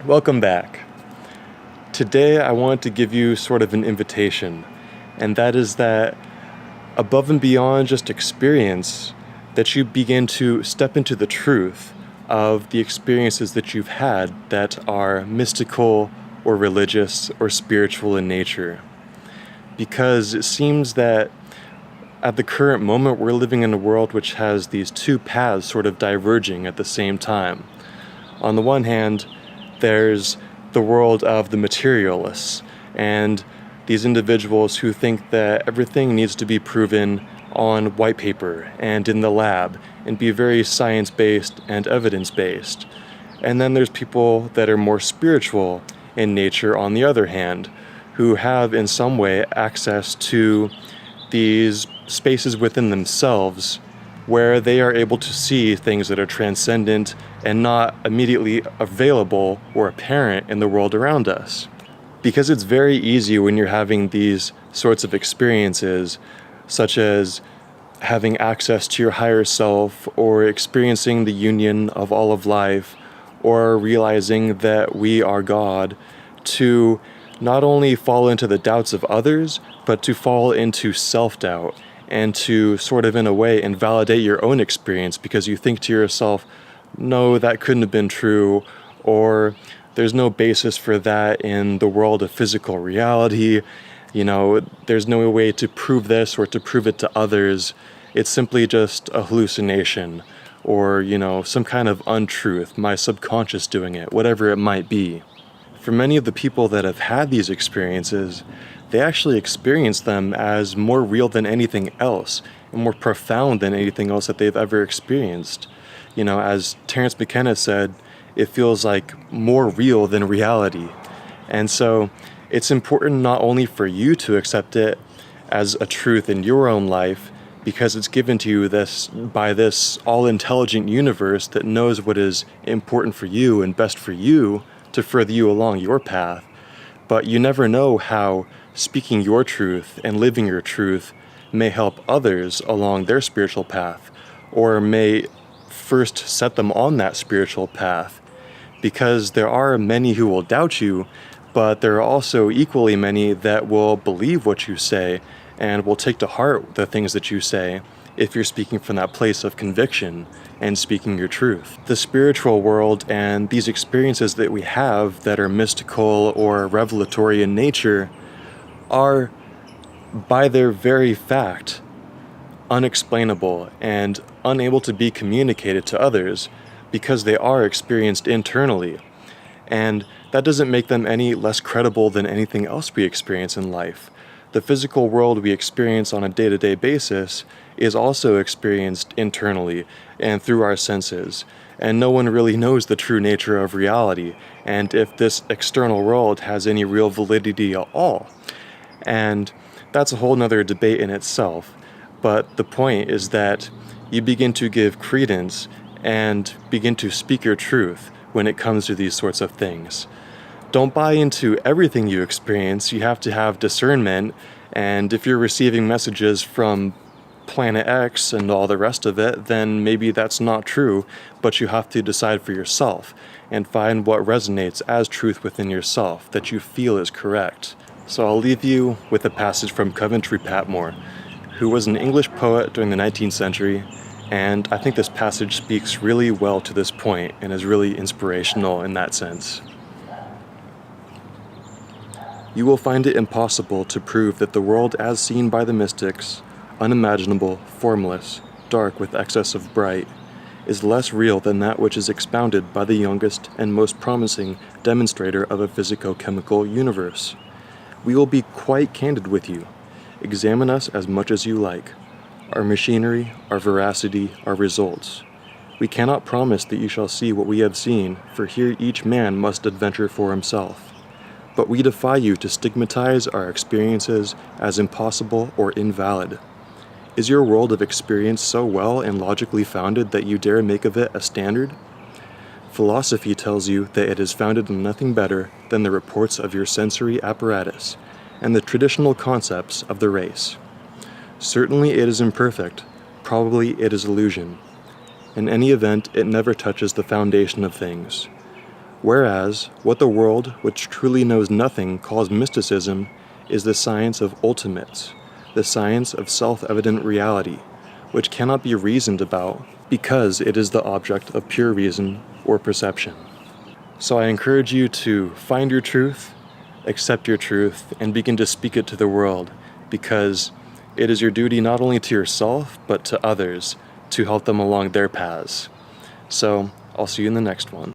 Welcome back. Today I want to give you sort of an invitation, and that is that above and beyond just experience, that you begin to step into the truth of the experiences that you've had that are mystical or religious or spiritual in nature. Because it seems that at the current moment we're living in a world which has these two paths sort of diverging at the same time. On the one hand, there's the world of the materialists and these individuals who think that everything needs to be proven on white paper and in the lab and be very science-based and evidence-based. And then there's people that are more spiritual in nature, on the other hand, who have in some way access to these spaces within themselves where they are able to see things that are transcendent and not immediately available or apparent in the world around us. Because it's very easy when you're having these sorts of experiences, such as having access to your higher self or experiencing the union of all of life or realizing that we are God, to not only fall into the doubts of others, but to fall into self-doubt and to sort of in a way invalidate your own experience because you think to yourself, no, that couldn't have been true, or there's no basis for that in the world of physical reality. There's no way to prove this or to prove it to others. It's simply just a hallucination or, some kind of untruth, my subconscious doing it, whatever it might be. For many of the people that have had these experiences, they actually experience them as more real than anything else and more profound than anything else that they've ever experienced. As Terence McKenna said, it feels like more real than reality. And so it's important not only for you to accept it as a truth in your own life, because it's given to you by this all-intelligent universe that knows what is important for you and best for you to further you along your path. But you never know how speaking your truth and living your truth may help others along their spiritual path, or may first set them on that spiritual path. Because there are many who will doubt you, but there are also equally many that will believe what you say and will take to heart the things that you say if you're speaking from that place of conviction and speaking your truth. The spiritual world and these experiences that we have that are mystical or revelatory in nature are, by their very fact, unexplainable and unable to be communicated to others because they are experienced internally. And that doesn't make them any less credible than anything else we experience in life. The physical world we experience on a day-to-day basis is also experienced internally and through our senses. And no one really knows the true nature of reality and if this external world has any real validity at all. And that's a whole nother debate in itself. But the point is that you begin to give credence and begin to speak your truth when it comes to these sorts of things. Don't buy into everything you experience. You have to have discernment, and if you're receiving messages from Planet X and all the rest of it, then maybe that's not true, but you have to decide for yourself and find what resonates as truth within yourself that you feel is correct. So I'll leave you with a passage from Coventry Patmore, who was an English poet during the 19th century, and I think this passage speaks really well to this point and is really inspirational in that sense. You will find it impossible to prove that the world as seen by the mystics, unimaginable, formless, dark with excess of bright, is less real than that which is expounded by the youngest and most promising demonstrator of a physico-chemical universe. We will be quite candid with you. Examine us as much as you like. Our machinery, our veracity, our results. We cannot promise that you shall see what we have seen, for here each man must adventure for himself. But we defy you to stigmatize our experiences as impossible or invalid. Is your world of experience so well and logically founded that you dare make of it a standard? Philosophy tells you that it is founded on nothing better than the reports of your sensory apparatus and the traditional concepts of the race. Certainly it is imperfect, probably it is illusion. In any event, it never touches the foundation of things. Whereas, what the world, which truly knows nothing, calls mysticism is the science of ultimates, the science of self-evident reality, which cannot be reasoned about because it is the object of pure reason or perception. So I encourage you to find your truth, accept your truth, and begin to speak it to the world, because it is your duty not only to yourself, but to others to help them along their paths. So I'll see you in the next one.